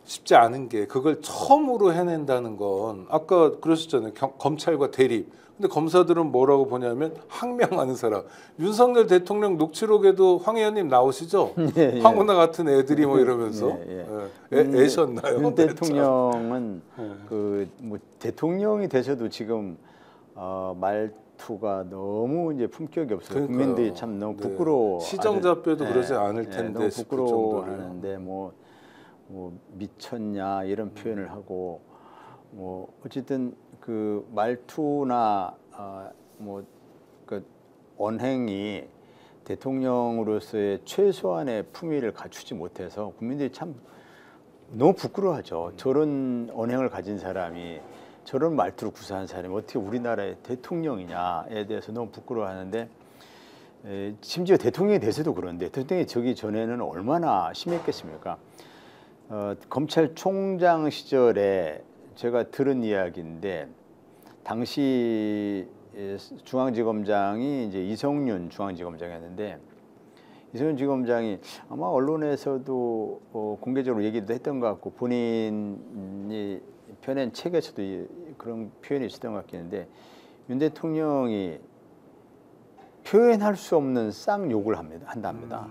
쉽지 않은 게 그걸 처음으로 해낸다는 건 아까 그러셨잖아요. 검찰과 대립. 근데 검사들은 뭐라고 보냐면 항명하는 사람. 윤석열 대통령 녹취록에도 황 의원님 나오시죠? 예, 예. 황운하 같은 애들이 뭐 이러면서 애셨나요? 윤 대통령은 네. 그 뭐 대통령이 돼서도 지금 말투가 너무 이제 품격이 없어서 그러니까요. 국민들이 참 너무 네. 부끄러워. 시정자뼈도 그러지 않을 텐데 너무 싶을 부끄러워하는데 뭐 미쳤냐 이런 표현을 하고 뭐 어쨌든 그 말투나 뭐 그 언행이 대통령으로서의 최소한의 품위를 갖추지 못해서 국민들이 참 너무 부끄러워하죠. 저런 언행을 가진 사람이 저런 말투를 구사한 사람이 어떻게 우리나라의 대통령이냐에 대해서 너무 부끄러워하는데 심지어 대통령이 돼서도 그런데 대통령이 저기 전에는 얼마나 심했겠습니까? 검찰총장 시절에 제가 들은 이야기인데 당시 중앙지검장이 이제 이성윤 중앙지검장이었는데 이성윤 지검장이 아마 언론에서도 공개적으로 얘기도 했던 것 같고 본인이 펴낸 책에서도 그런 표현이 있었던 것 같긴데 윤 대통령이 표현할 수 없는 쌍욕을 한답니다.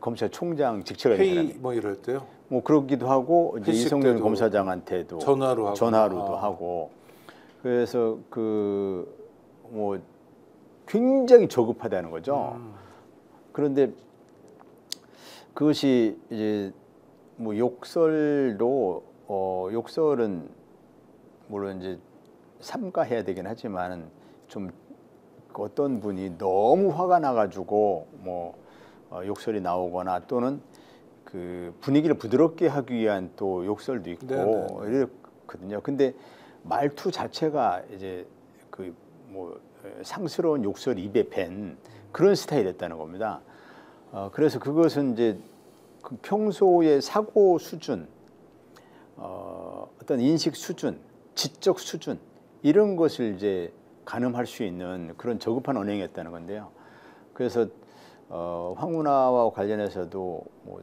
검찰총장 직책을 회의 사람이. 뭐 이럴 때요? 뭐 그러기도 하고 이제 이성윤 검사장한테도 전화로도 하고 그래서 그 뭐 굉장히 저급하다는 거죠. 그런데 그것이 이제 뭐 욕설도 욕설은 물론 이제 삼가해야 되긴 하지만 좀 어떤 분이 너무 화가 나가지고 뭐 욕설이 나오거나 또는 그 분위기를 부드럽게 하기 위한 또 욕설도 있고 이렇거든요. 근데 말투 자체가 이제 그 뭐 상스러운 욕설 입에 밴 그런 스타일이었다는 겁니다. 그래서 그것은 이제 그 평소의 사고 수준, 어떤 인식 수준, 지적 수준 이런 것을 이제 가늠할 수 있는 그런 저급한 언행이었다는 건데요. 그래서 황운하와 관련해서도 뭐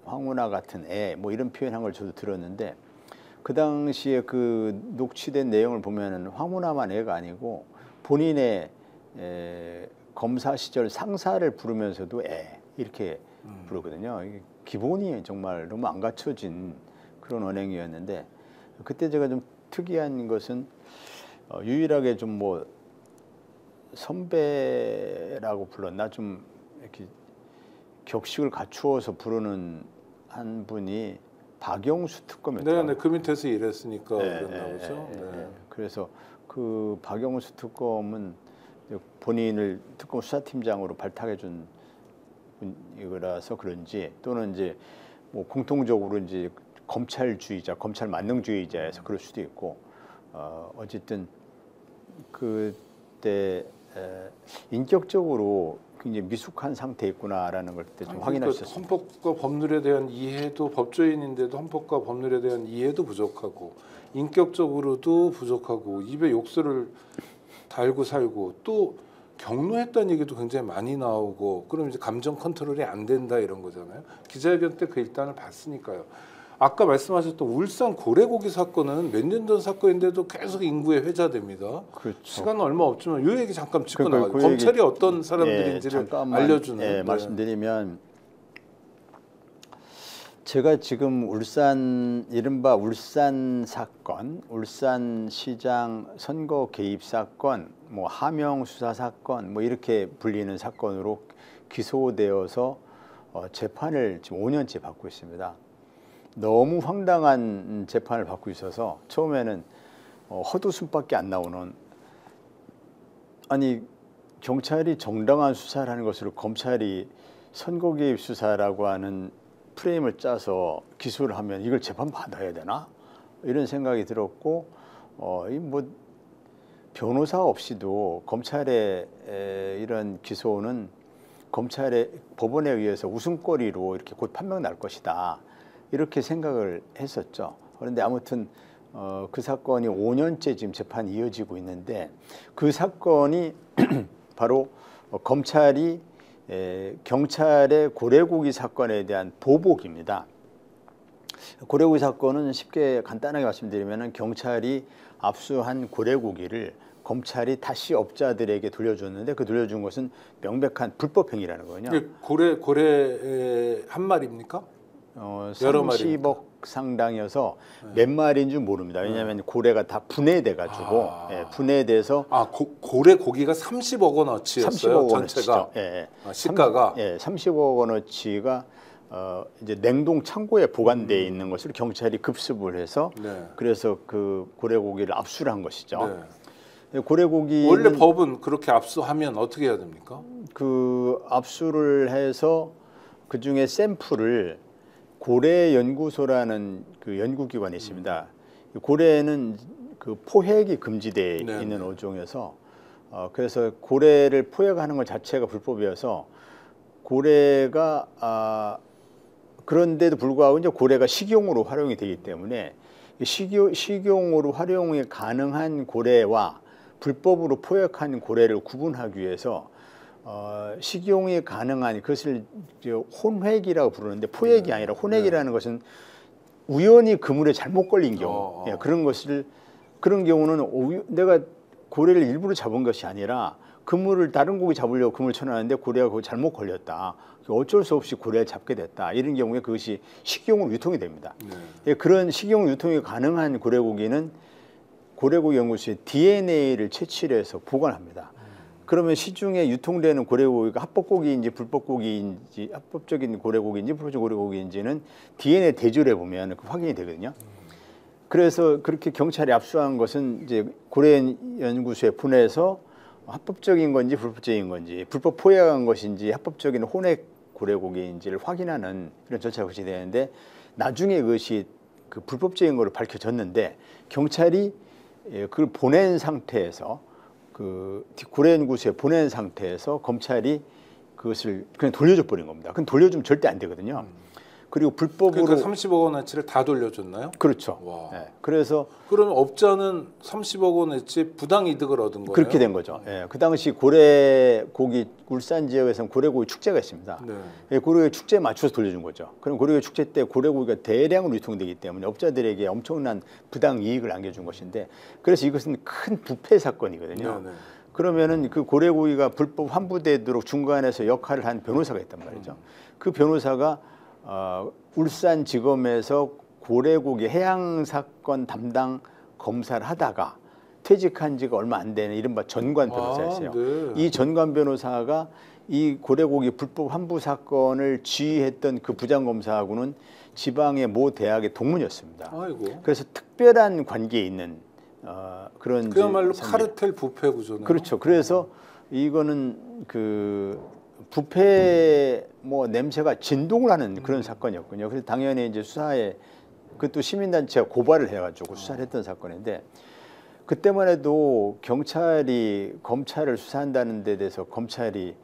황운하 같은 애 뭐 이런 표현한 걸 저도 들었는데 그 당시에 그 녹취된 내용을 보면은 황운하만 애가 아니고 본인의 검사 시절 상사를 부르면서도 애 이렇게 부르거든요. 이게 기본이 정말 너무 안 갖춰진 그런 언행이었는데 그때 제가 좀 특이한 것은 유일하게 좀 뭐 선배라고 불렀나 좀 이렇게 격식을 갖추어서 부르는 한 분이 박영수 특검이었더라고요. 네, 그 밑에서 일했으니까 그랬나 보죠. 그래서 그 박영수 특검은 본인을 특검 수사팀장으로 발탁해 준 분이라서 그런지 또는 이제 뭐 공통적으로 이제 검찰주의자, 검찰 만능주의자에서 그럴 수도 있고 어쨌든 그때 인격적으로 굉장히 미숙한 상태에 있구나라는 걸 그때 좀 확인할 수 있었습니다. 헌법과 법률에 대한 이해도 법조인인데도 헌법과 법률에 대한 이해도 부족하고 인격적으로도 부족하고 입에 욕설을 달고 살고 또 경로했다는 얘기도 굉장히 많이 나오고 그럼 이제 감정 컨트롤이 안 된다 이런 거잖아요. 기자회견 때 그 일단을 봤으니까요. 아까 말씀하셨던 울산 고래고기 사건은 몇 년 전 사건인데도 계속 인구에 회자됩니다. 그렇죠. 시간은 얼마 없지만 이 얘기 잠깐 짚고 그러니까 나가요. 그 검찰이 어떤 사람들인지를 알려주는. 말씀드리면 제가 지금 울산 이른바 울산 사건, 울산시장 선거 개입 사건, 뭐 하명 수사 사건, 뭐 이렇게 불리는 사건으로 기소되어서 재판을 지금 5년째 받고 있습니다. 너무 황당한 재판을 받고 있어서 처음에는 헛웃음밖에 안 나오는 아니 경찰이 정당한 수사를 하는 것으로 검찰이 선거 개입 수사라고 하는 프레임을 짜서 기소를 하면 이걸 재판 받아야 되나 이런 생각이 들었고 이 뭐 변호사 없이도 검찰의 이런 기소는 검찰의 법원에 의해서 웃음거리로 이렇게 곧 판명 날 것이다 이렇게 생각을 했었죠. 그런데 아무튼 그 사건이 5년째 지금 재판이 이어지고 있는데 그 사건이 바로 검찰이 경찰의 고래고기 사건에 대한 보복입니다. 고래고기 사건은 쉽게 간단하게 말씀드리면 경찰이 압수한 고래고기를 검찰이 다시 업자들에게 돌려줬는데 그 돌려준 것은 명백한 불법 행위라는 거군요. 고래 한 마리입니까? 여러 마리. 30억 상당이어서 몇 마리인 줄 모릅니다. 왜냐하면 고래가 다 분해돼가지고 분해돼서 고래 고기가 30억 원어치였어요. 30억 전체가. 시가가 30억 원어치가 이제 냉동 창고에 보관돼 있는 것을 경찰이 급습을 해서 그래서 그 고래고기를 압수를 한 것이죠. 고래고기 원래 법은 그렇게 압수하면 어떻게 해야 됩니까? 그 압수를 해서 그 중에 샘플을 고래연구소라는 그 연구기관이 있습니다. 고래는 그 포획이 금지되어 있는 어종이어서 그래서 고래를 포획하는 것 자체가 불법이어서 고래가 그런데도 불구하고 이제 고래가 식용으로 활용이 되기 때문에 식용으로 활용이 가능한 고래와 불법으로 포획한 고래를 구분하기 위해서 식용이 가능한 그것을 혼획이라고 부르는데 포획이 아니라 혼획이라는 것은 우연히 그물에 잘못 걸린 경우 그런 경우는 내가 고래를 일부러 잡은 것이 아니라 그물을 다른 고기 잡으려고 그물 쳐놨는데 고래가 그거 잘못 걸렸다. 어쩔 수 없이 고래를 잡게 됐다. 이런 경우에 그것이 식용으로 유통이 됩니다. 그런 식용 유통이 가능한 고래고기는 고래고기 연구소에 DNA를 채취를 해서 보관합니다. 그러면 시중에 유통되는 고래고기가 합법고기인지 불법고기인지 합법적인 고래고기인지 불법적 고래고기인지는 DNA 대조를 해보면 확인이 되거든요. 그래서 그렇게 경찰이 압수한 것은 이제 고래 연구소에 보내서 합법적인 건지 불법적인 건지 불법 포획한 것인지 합법적인 혼액 고래고기인지를 확인하는 이런 절차가 거쳐야 되는데 나중에 그것이 그 불법적인 것으로 밝혀졌는데 경찰이 그걸 보낸 상태에서 그 고래 연구소에 보낸 상태에서 검찰이 그것을 그냥 돌려줘 버린 겁니다. 그건 돌려주면 절대 안 되거든요. 그리고 불법으로 그러니까 30억 원어치를 다 돌려줬나요? 그렇죠. 와. 그래서 그러면 업자는 30억 원어치 부당 이득을 얻은 거예요? 그렇게 된 거죠. 그 당시 고래고기 울산 지역에서는 고래고기 축제가 있습니다. 고래고기 축제에 맞춰서 돌려준 거죠. 그럼 고래고기 축제 때 고래고기가 대량으로 유통되기 때문에 업자들에게 엄청난 부당 이익을 안겨준 것인데 그래서 이것은 큰 부패 사건이거든요. 그러면은 그 고래고기가 불법 환부되도록 중간에서 역할을 한 변호사가 있단 말이죠. 그 변호사가 울산지검에서 고래고기 해양 사건 담당 검사를 하다가 퇴직한 지가 얼마 안 되는 이른바 전관 변호사였어요. 이 전관 변호사가 이 고래고기 불법 환부 사건을 지휘했던 그 부장검사하고는 지방의 모 대학의 동문이었습니다. 그래서 특별한 관계에 있는 그런 그야말로 카르텔 부패 구조네요. 그렇죠. 그래서 이거는 그 부패 뭐 냄새가 진동을 하는 그런 사건이었군요. 그래서 당연히 이제 수사에 그것도 시민단체가 고발을 해가지고 수사를 했던 사건인데 그때만 해도 경찰이 검찰을 수사한다는 데 대해서 검찰이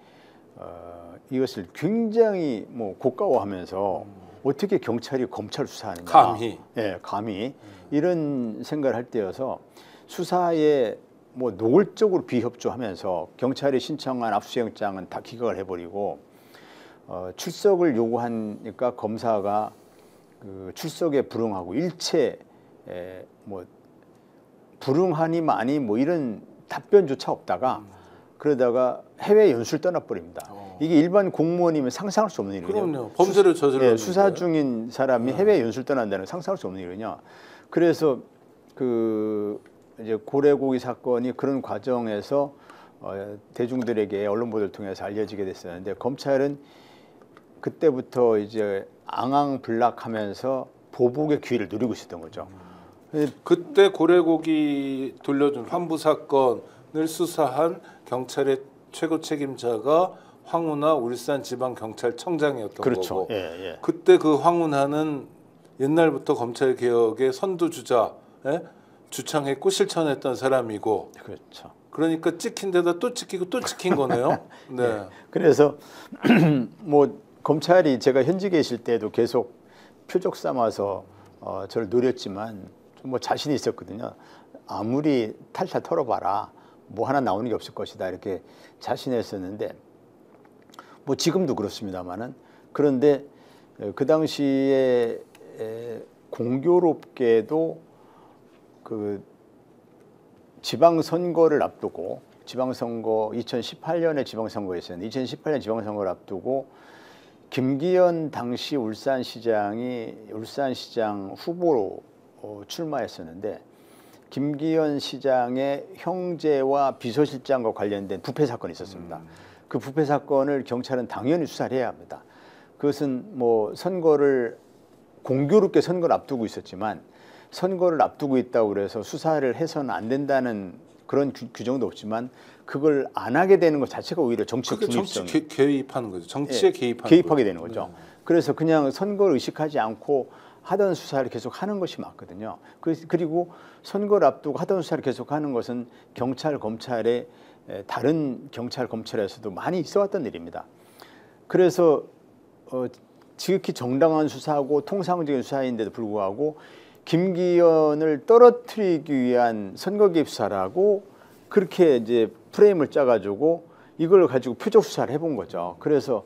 이것을 굉장히 뭐 고가워하면서 어떻게 경찰이 검찰을 수사하는가? 감히. 감히 이런 생각을 할 때여서 수사에 뭐 노골적으로 비협조하면서 경찰이 신청한 압수영장은 다 기각을 해버리고 출석을 요구하니까 검사가 그 출석에 불응하고 일체 뭐 불응하니만이 뭐 이런 답변조차 없다가 그러다가 해외 연수를 떠나버립니다. 이게 일반 공무원이면 상상할 수 없는 일이거든요. 그럼요. 범죄를 저질렀는데. 수사 중인 사람이 해외 연수를 떠난다는 상상할 수 없는 일이거든요. 그래서 그 이제 고래고기 사건이 그런 과정에서 대중들에게 언론 보도를 통해서 알려지게 됐었는데 검찰은 그때부터 이제 앙앙블락하면서 보복의 기회를 누리고 있었던 거죠. 그때 고래고기 돌려준 환부 사건을 수사한 경찰의 최고 책임자가 황운하 울산지방경찰청장이었던 거고 그때 그 황운하는 옛날부터 검찰 개혁의 선두주자 주창했고 실천했던 사람이고 그렇죠. 그러니까 찍힌 데다 또 찍히고 또 찍힌 거네요. 그래서 뭐 검찰이 제가 현직에 있을 때도 계속 표적 삼아서 저를 노렸지만 좀 뭐 자신이 있었거든요. 아무리 탈탈 털어봐라 뭐 하나 나오는 게 없을 것이다 이렇게 자신했었는데 뭐 지금도 그렇습니다만은 그런데 그 당시에 공교롭게도 그 지방선거를 앞두고 지방선거 2018년에 지방선거가 있었는데 2018년 지방선거를 앞두고 김기현 당시 울산시장이 울산시장 후보로 출마했었는데 김기현 시장의 형제와 비서실장과 관련된 부패 사건이 있었습니다. 그 부패 사건을 경찰은 당연히 수사를 해야 합니다. 그것은 뭐 선거를 공교롭게 선거를 앞두고 있었지만 선거를 앞두고 있다고 그래서 수사를 해서는 안 된다는 그런 규정도 없지만 그걸 안 하게 되는 것 자체가 오히려 정치 중립성 개입하는 거죠. 정치에 개입하게 거죠. 되는 거죠. 네. 그래서 그냥 선거를 의식하지 않고 하던 수사를 계속 하는 것이 맞거든요. 그리고 선거를 앞두고 하던 수사를 계속 하는 것은 경찰, 검찰의 다른 경찰, 검찰에서도 많이 있어왔던 일입니다. 그래서 지극히 정당한 수사하고 통상적인 수사인데도 불구하고 김기현을 떨어뜨리기 위한 선거 개입 수사라고 그렇게 이제 프레임을 짜가지고 이걸 가지고 표적 수사를 해본 거죠. 그래서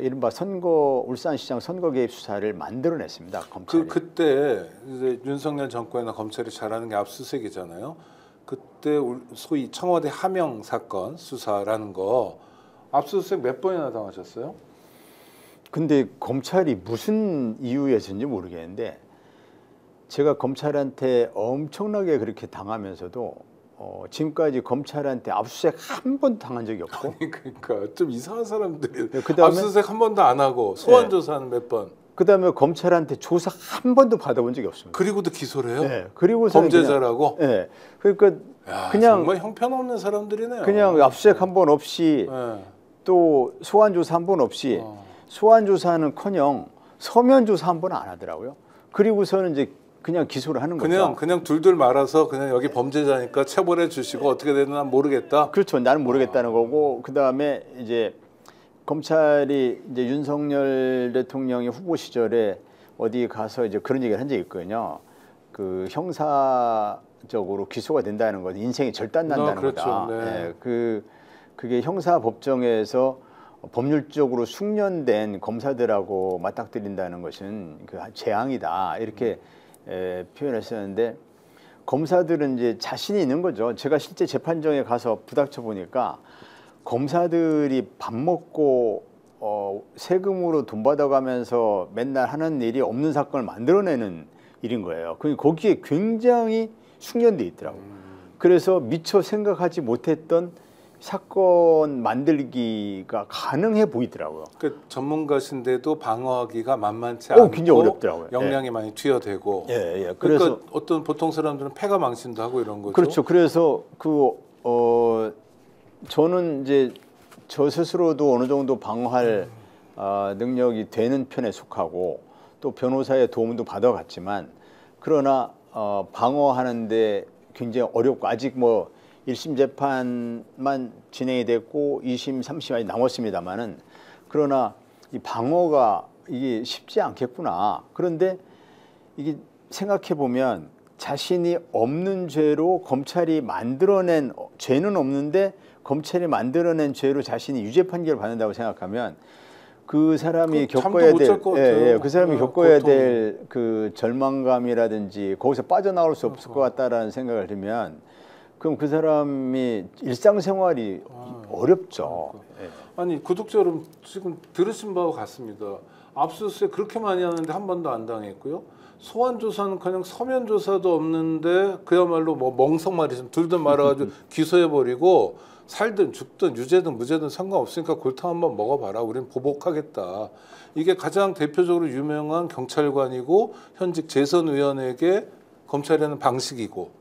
이른바 울산시장 선거 개입 수사를 만들어냈습니다. 검찰이. 그때 이제 윤석열 정권이나 검찰이 잘하는 게 압수수색이잖아요. 그때 소위 청와대 하명 사건 수사라는 거 압수수색 몇 번이나 당하셨어요? 근데 검찰이 무슨 이유에서인지 모르겠는데 제가 검찰한테 엄청나게 그렇게 당하면서도 지금까지 검찰한테 압수수색 한 번도 당한 적이 없고. 그러니까 좀 이상한 사람들이 네, 그다음에, 압수수색 한 번도 안 하고 소환 조사는 몇 번. 그다음에 검찰한테 조사 한 번도 받아본 적이 없습니다. 그리고도 기소를 해요? 네, 그리고서 범죄자라고? 네, 그러니까 야, 그냥 정말 형편없는 사람들이네요. 그냥 압수수색 한 번 없이 네. 또 소환 조사 한 번 없이 소환 조사는커녕 서면 조사 한 번 안 하더라고요. 그리고서는 이제 그냥 기소를 하는 거죠. 그냥 둘둘 말아서 그냥 여기 범죄자니까 처벌해 주시고 어떻게 되든 난 모르겠다. 그렇죠. 나는 모르겠다는 거고 그 다음에 이제 검찰이 이제 윤석열 대통령의 후보 시절에 어디 가서 이제 그런 얘기를 한 적이 있거든요. 그 형사적으로 기소가 된다는 건 인생이 절단 난다는 그렇죠. 거다. 네. 그게 형사 법정에서 법률적으로 숙련된 검사들하고 맞닥뜨린다는 것은 그 재앙이다 이렇게 표현했었는데 검사들은 이제 자신이 있는 거죠. 제가 실제 재판정에 가서 부닥쳐 보니까 검사들이 밥 먹고 세금으로 돈 받아가면서 맨날 하는 일이 없는 사건을 만들어내는 일인 거예요. 거기에 굉장히 숙련돼 있더라고요. 그래서 미처 생각하지 못했던 사건 만들기가 가능해 보이더라고요. 그 전문가신데도 방어하기가 만만치 않고 굉장히 어렵더라고요. 역량이 많이 투여되고. 그래서 그러니까 어떤 보통 사람들은 패가 망신도 하고 이런 거죠. 그렇죠. 그래서 저는 이제 저 스스로도 어느 정도 방어할 능력이 되는 편에 속하고 또 변호사의 도움도 받아갔지만 그러나 방어하는데 굉장히 어렵고 아직 뭐 1심 재판만 진행이 됐고 2심, 3심 아직 남았습니다만은 그러나 이 방어가 이게 쉽지 않겠구나. 그런데 이게 생각해 보면 자신이 없는 죄로 검찰이 만들어낸 죄는 없는데 검찰이 만들어낸 죄로 자신이 유죄 판결을 받는다고 생각하면 그 사람이 겪어야 될, 그 사람이 겪어야 될 그 절망감이라든지 거기서 빠져나올 수 없을 것 같다라는 생각을 들면 그럼 그 사람이 일상생활이 어렵죠. 아니 구독자 여러분 지금 들으신 바와 같습니다. 압수수색 그렇게 많이 하는데 한 번도 안 당했고요. 소환 조사는 그냥 서면 조사도 없는데 그야말로 뭐 멍석말이지 둘든 말아가지고 기소해버리고 살든 죽든 유죄든 무죄든 상관없으니까 골탕 한번 먹어봐라. 우린 보복하겠다. 이게 가장 대표적으로 유명한 경찰관이고 현직 재선의원에게 검찰이 하는 방식이고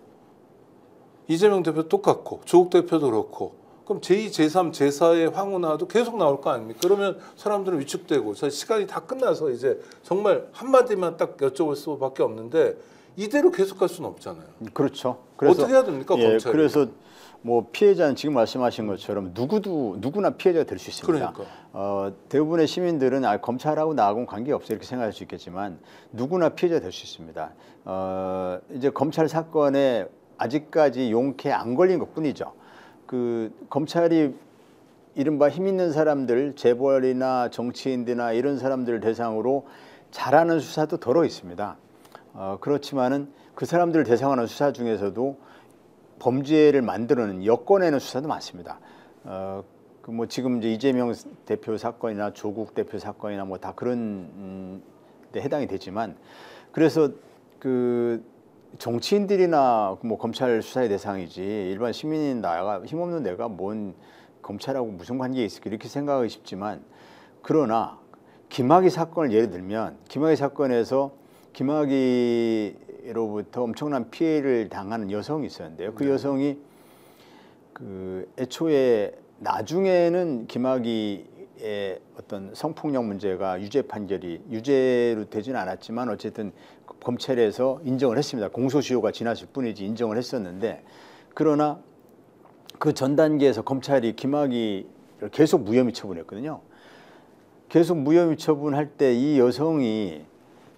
이재명 대표 똑같고 조국 대표도 그렇고 그럼 제2, 제3, 제4의 황운하도 계속 나올 거 아닙니까? 그러면 사람들은 위축되고 시간이 다 끝나서 이제 정말 한마디만 딱 여쭤볼 수밖에 없는데 이대로 계속 갈 수는 없잖아요. 그렇죠. 그래서 어떻게 해야 됩니까? 검찰이? 그래서 뭐 피해자는 지금 말씀하신 것처럼 누구나 피해자가 될 수 있습니다. 그러니까. 대부분의 시민들은 검찰하고 나하고는 관계없어 이렇게 생각할 수 있겠지만 누구나 피해자가 될 수 있습니다. 이제 검찰 사건에 아직까지 용케 안 걸린 것뿐이죠. 그 검찰이 이른바 힘 있는 사람들, 재벌이나 정치인들이나 이런 사람들을 대상으로 잘하는 수사도 덜어 있습니다. 그렇지만은 그 사람들을 대상으로 하는 수사 중에서도 범죄를 만들어내는 엮어내는 수사도 많습니다. 그 뭐 지금 이제 이재명 대표 사건이나 조국 대표 사건이나 뭐 다 그런 데 해당이 되지만, 그래서 그 정치인들이나 뭐 검찰 수사의 대상이지 일반 시민인 나가 힘없는 내가 뭔 검찰하고 무슨 관계가 있을까 이렇게 생각하기 쉽지만, 그러나 김학의 사건을 예를 들면 김학의 사건에서 김학의로부터 엄청난 피해를 당하는 여성이 있었는데요. 그 여성이 그 애초에 나중에는 김학의의 어떤 성폭력 문제가 유죄 판결이 유죄로 되지는 않았지만 어쨌든 검찰에서 인정을 했습니다. 공소시효가 지났을 뿐이지 인정을 했었는데, 그러나 그 전 단계에서 검찰이 김학의를 계속 무혐의 처분했거든요. 계속 무혐의 처분할 때 이 여성이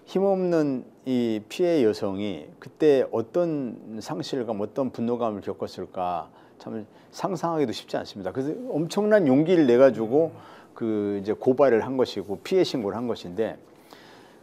힘없는 이 피해 여성이 그때 어떤 상실감, 어떤 분노감을 겪었을까 참 상상하기도 쉽지 않습니다. 그래서 엄청난 용기를 내 가지고 그 이제 고발을 한 것이고 피해 신고를 한 것인데,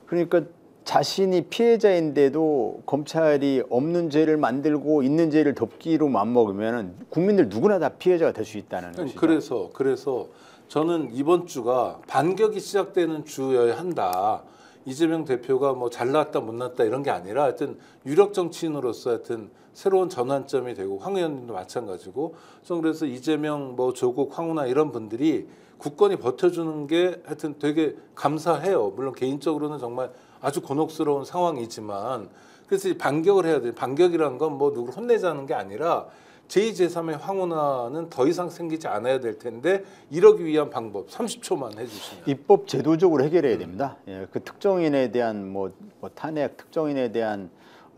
그러니까 자신이 피해자인데도 검찰이 없는 죄를 만들고 있는 죄를 덮기로 맘먹으면 국민들 누구나 다 피해자가 될 수 있다는 것이죠. 그래서 저는 이번 주가 반격이 시작되는 주여야 한다. 이재명 대표가 뭐 잘났다 못났다 이런 게 아니라 하여튼 유력 정치인으로서 하여튼 새로운 전환점이 되고, 황 의원님도 마찬가지고, 저는 그래서 이재명 뭐 조국 황운하 이런 분들이 국권이 버텨주는 게 하여튼 되게 감사해요. 물론 개인적으로는 정말 아주 곤혹스러운 상황이지만, 그래서 반격을 해야 돼요. 반격이란 건 뭐 누구를 혼내자는 게 아니라 제2, 제3의 황운하는 더 이상 생기지 않아야 될 텐데, 이러기 위한 방법 30초만 해주시면. 입법 제도적으로 해결해야 됩니다. 예, 그 특정인에 대한 뭐 탄핵, 특정인에 대한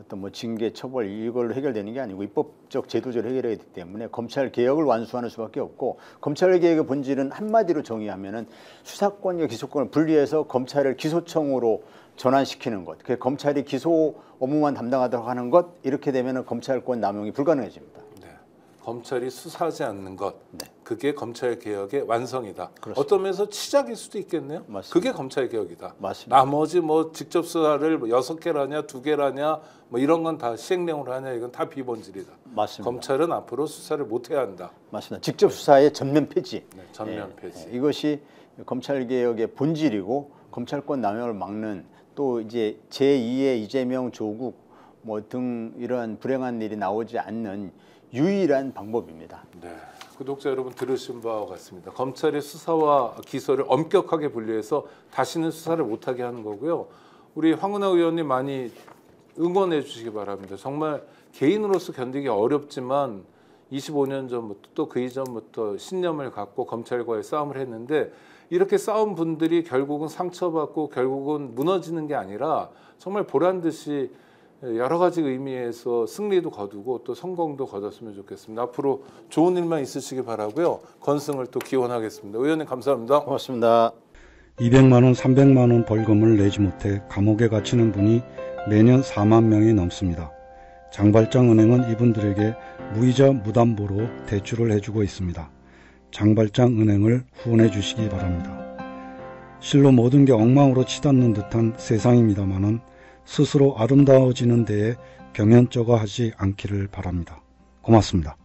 어떤 뭐 징계, 처벌 이걸로 해결되는 게 아니고 입법적 제도적으로 해결해야 되기 때문에 검찰 개혁을 완수하는 수밖에 없고, 검찰 개혁의 본질은 한마디로 정의하면은 수사권과 기소권을 분리해서 검찰을 기소청으로 전환시키는 것, 그 검찰이 기소 업무만 담당하도록 하는 것, 이렇게 되면은 검찰권 남용이 불가능해집니다. 검찰이 수사하지 않는 것, 네. 그게 검찰 개혁의 완성이다. 그렇습니다. 어떤 면에서 시작일 수도 있겠네요. 맞습니다. 그게 검찰 개혁이다. 맞습니다. 나머지 뭐 직접 수사를 6개라냐 2개라냐 뭐 이런 건 다 시행령으로 하냐, 이건 다 비본질이다. 맞습니다. 검찰은 앞으로 수사를 못 해야 한다. 맞습니다. 직접 수사의 전면 폐지. 네, 전면 폐지. 이것이 검찰 개혁의 본질이고, 검찰권 남용을 막는, 또 이제 제2의 이재명, 조국 뭐 등 이러한 불행한 일이 나오지 않는 유일한 방법입니다. 네, 구독자 여러분 들으신 바와 같습니다. 검찰의 수사와 기소를 엄격하게 분리해서 다시는 수사를 못하게 하는 거고요. 우리 황운하 의원님 많이 응원해 주시기 바랍니다. 정말 개인으로서 견디기 어렵지만 25년 전부터 또 그 이전부터 신념을 갖고 검찰과의 싸움을 했는데, 이렇게 싸운 분들이 결국은 상처받고 결국은 무너지는 게 아니라 정말 보란 듯이 여러 가지 의미에서 승리도 거두고 또 성공도 거뒀으면 좋겠습니다. 앞으로 좋은 일만 있으시기 바라고요. 건승을 또 기원하겠습니다. 의원님 감사합니다. 고맙습니다. 200만 원, 300만 원 벌금을 내지 못해 감옥에 갇히는 분이 매년 4만 명이 넘습니다. 장발장은행은 이분들에게 무이자 무담보로 대출을 해주고 있습니다. 장발장은행을 후원해 주시기 바랍니다. 실로 모든 게 엉망으로 치닫는 듯한 세상입니다마는 스스로 아름다워지는 데에 경연쩍어 하지 않기를 바랍니다. 고맙습니다.